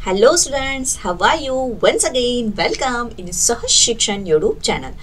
Hello students, how are you? Once again, welcome in सहज शिक्षण YouTube channel.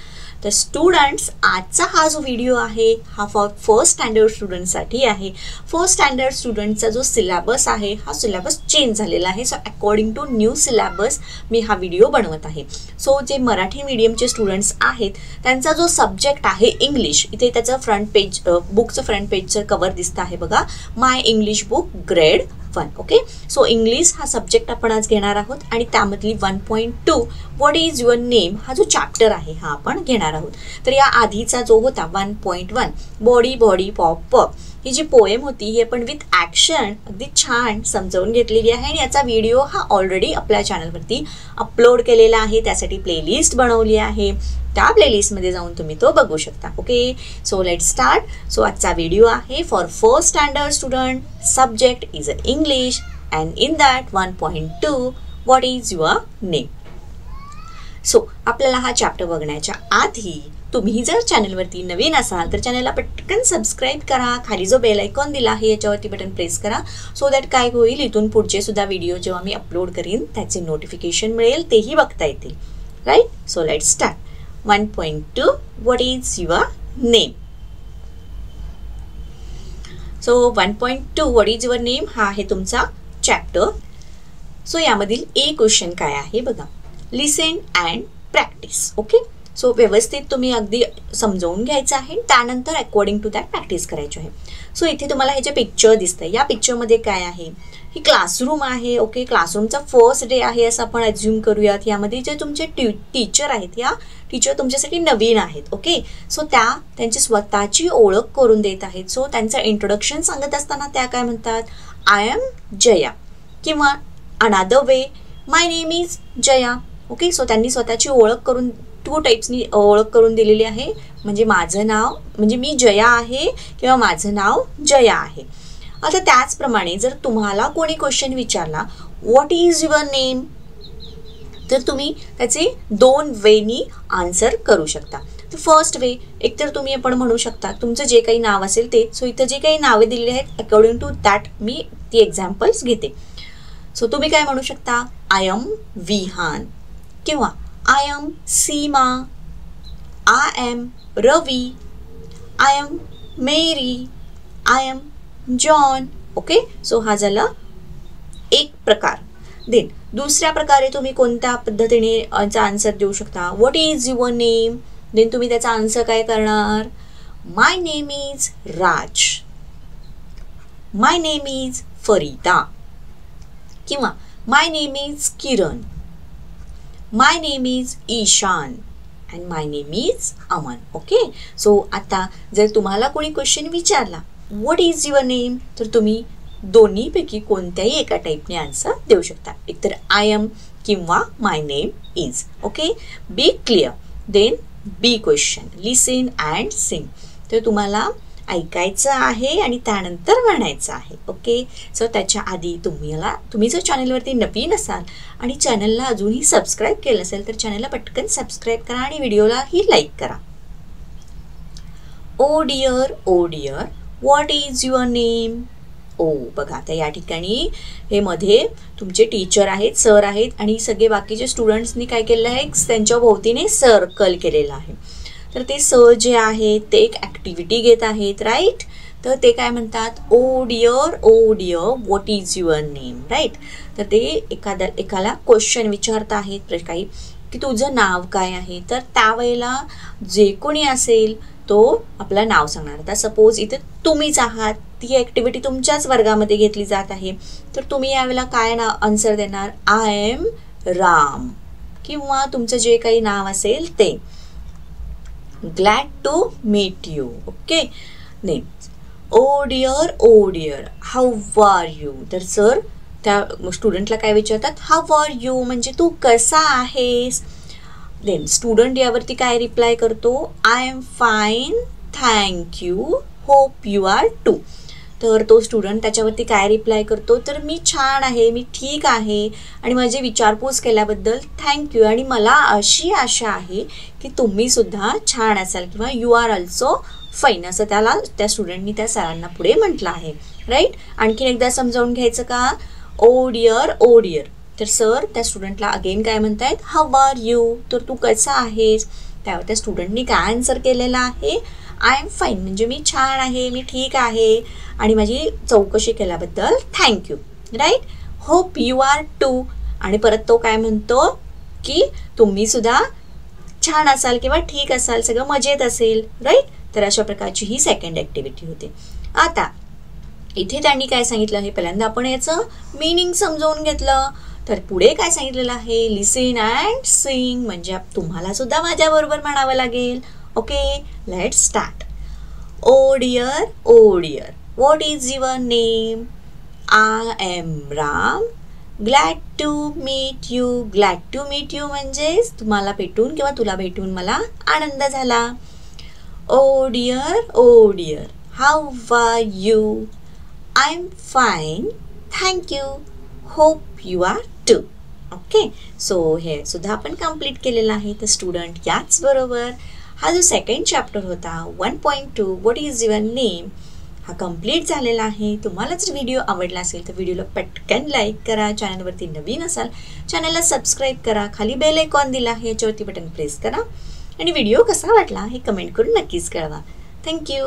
तर students आजचा हा जो व्हिडिओ आहे हा फर्स्ट स्टँडर्ड स्टुडंटसाठी आहे. फर्स्ट स्टँडर्ड स्टुडंटचा जो सिलेबस आहे हा सिलेबस चेंज झालेला आहे. So according to new syllabus मी हा व्हिडिओ बनवत आहे. सो जे मराठी मीडियमचे स्टुडंट्स आहेत त्यांचा जो सब्जेक्ट आहे इंग्लिश, इथे त्याचं फ्रंट पेज बुकचं फ्रंट पेजचं कव्हर दिसतं आहे बघा, my English book grade 1. Okay, so English हा सब्जेक्ट आपण आज घेणार आहोत आणि त्यामधली 1.2 व्हॉट इज युअर नेम हा जो चॅप्टर आहे हा आपण घेणार आहोत. तर या आधीचा जो होता 1.1 बॉडी बॉडी पॉप पॉप ही जी पोएम होती ही आपण विथ ॲक्शन अगदी छान समजावून घेतलेली आहे आणि याचा व्हिडिओ हा ऑलरेडी आपल्या चॅनलवरती अपलोड केलेला आहे. त्यासाठी प्लेलिस्ट बनवली आहे, त्या प्लेलिस्टमध्ये जाऊन तुम्ही तो बघू शकता. Okay, so let start. So आजचा व्हिडिओ आहे for first standard student. Subject is English and in that 1.2 what is your name. So आपल्याला हा चॅप्टर बघण्याच्या आधी तुम्ही जर चॅनलवरती नवीन असाल तर चॅनलला पटकन सबस्क्राईब करा. खाली जो बेल आयकॉन दिला आहे याच्यावरती बटन प्रेस करा. सो दॅट काय होईल, इथून पुढचे सुद्धा व्हिडिओ जेव्हा मी अपलोड करीन त्याचे नोटिफिकेशन मिळेल, तेही बघता येतील. Right, so let start. 1.2 what is your name. So 1.2 what is your name हा आहे तुमचा चॅप्टर. सो यामधील ए क्वेश्चन काय आहे बघा, लिसन अँड प्रॅक्टिस. ओके, सो व्यवस्थित तुम्ही अगदी समजावून घ्यायचं आहे, त्यानंतर अकॉर्डिंग टू दॅट प्रॅक्टिस करायची आहे. सो इथे तुम्हाला हे जे पिक्चर दिसतंय या पिक्चरमध्ये काय आहे, ही क्लासरूम आहे. ओके, क्लासरूमचा फर्स्ट डे आहे असं आपण अज्युम करूयात. यामध्ये जे तुमचे टीचर आहेत या टीचर तुमच्यासाठी नवीन आहेत. ओके, सो त्यांची स्वतःची ओळख करून देत आहेत. सो त्यांचं इंट्रोडक्शन सांगत असताना त्या काय म्हणतात, आय एम जया, किंवा अनादर way my name is Jaya. Okay, so त्यांनी स्वतःची ओळख करून 2 टाईप्सनी ओळख करून दिलेली आहे. म्हणजे माझं नाव म्हणजे मी जया आहे किंवा माझं नाव जया आहे. आता त्याचप्रमाणे जर तुम्हाला कोणी क्वेश्चन विचारला व्हॉट इज युअर नेम, तर तुम्ही त्याचे 2 वेनी आन्सर करू शकता. तर फर्स्ट वे एकतर तुम्ही आपण म्हणू शकता तुमचं जे काही नाव असेल ते. सो इथं जे काही नावे दिलेली आहेत अकॉर्डिंग टू दॅट मी ती एक्झाम्पल्स घेते. सो तुम्ही काय म्हणू शकता, आय एम विहान, किंवा I am Seema, I am Ravi, I am Mary, I am John. Okay, so हा झाला एक प्रकार. देन दुसऱ्या प्रकारे तुम्ही कोणत्या पद्धतीने याचा आन्सर देऊ शकता, what is your name. Then तुम्ही त्याचा आन्सर काय करणार, my name is Raj, my name is Farida, किंवा my name is Kiran, my name is Ishan and my name is Aman. Okay, so आता जर तुम्हाला कोणी क्वेश्चन विचारला व्हॉट इज युअर नेम, तर तुम्ही दोन्हीपैकी कोणत्याही एका टाईपने आन्सर देऊ शकता, एकतर आय एम किंवा my name is. Okay, be clear. Then B question, listen and sing. तर तुम्हाला ऐकायचं आहे आणि त्यानंतर म्हणायचं आहे. ओके, सो त्याच्या आधी तुम्ही जर चॅनलवरती नवीन असाल आणि चॅनलला अजूनही सबस्क्राईब केलं असेल तर चॅनलला पटकन सबस्क्राईब करा आणि व्हिडिओलाही लाईक करा. O dear what is your name. ओ बघा, आता या ठिकाणी हे मध्ये तुमचे टीचर आहेत, सर आहेत आणि सगळे बाकीचे स्टुडंट्सनी काय केलेलं आहे, त्यांच्या भोवतीने सर्कल केलेलं आहे. तर ते सर जे आहेत ते एक ॲक्टिव्हिटी घेत आहेत. राईट, तर ते काय म्हणतात, O dear what is your name. Right, तर ते एकाला क्वेश्चन विचारत आहेत काही की तुझं नाव काय आहे. तर त्यावेळेला जे कोणी असेल तो आपलं नाव सांगणार. आता सपोज इथे तुम्हीच आहात, ती ॲक्टिव्हिटी तुमच्याच वर्गामध्ये घेतली जात आहे, तर तुम्ही यावेळेला काय आन्सर देणार, आय एम राम, किंवा तुमचं जे काही नाव असेल ते. Glad to meet you. Okay, name o dear how are you. तर सर त्या स्टुडंटला काय विचारतात, हाऊ आर यू म्हणजे तू कसा आहेस. देन स्टुडंट यावरती काय रिप्लाय करतो, I am fine thank you hope you are too. तर तो स्टुडंट त्याच्यावरती काय रिप्लाय करतो, तर मी छान आहे, मी ठीक आहे आणि माझी विचारपूस केल्याबद्दल थँक्यू आणि मला अशी आशा आहे की तुम्ही सुद्धा छान असाल किंवा यू आर ऑल्सो फाईन असं त्या स्टुडंटनी त्या सरांना पुढे म्हटलं आहे. राईट, आणखीन एकदा समजावून घ्यायचं का, ओ डिअर तर सर त्या स्टुडंटला अगेन काय म्हणतायत, हाऊ आर यू, तर तू कसा आहेस. त्यावर त्या स्टुडंटनी काय आन्सर केलेला आहे, आय एम फाईन, म्हणजे मी छान आहे, मी ठीक आहे आणि माझी चौकशी केल्याबद्दल thank you. Right. Hope you are too, आणि परत तो काय म्हणतो की तुम्ही सुद्धा छान असाल किंवा ठीक असाल, सगळं मजेत असेल. राईट. तर अशा प्रकारची ही सेकंड ॲक्टिव्हिटी होते. आता इथे त्यांनी काय सांगितलं आहे, पहिल्यांदा आपण याचं मीनिंग समजावून घेतलं. तर पुढे काय सांगितलेलं आहे, लिसन अँड सिंग, म्हणजे तुम्हाला सुद्धा माझ्याबरोबर म्हणावं लागेल. Okay, let's start. O dear, O dear, what is your name. I am Ram. Glad to meet you. Glad to meet you म्हणजेच तुम्हाला भेटून किंवा तुला भेटून मला आनंद झाला. O dear, O dear, how are you. I am fine, thank you. Hope you are too. Okay, so हे सुद्धा आपण कंप्लीट केलेलं आहे. तर स्टुडंट याच बरोबर हा जो सेकंड चॅप्टर होता 1.2 व्हॉट इज युअर नेम हा कंप्लीट झालेला आहे. तुम्हाला जर व्हिडिओ आवडला असेल तर व्हिडिओला पटकन लाईक करा. चॅनलवरती नवीन असाल चॅनलला सबस्क्राईब करा. खाली बेल आयकॉन दिला आहे, याच्यावरती बटन प्रेस करा आणि व्हिडिओ कसा वाटला हे कमेंट करून नक्कीच कळवा. थँक्यू.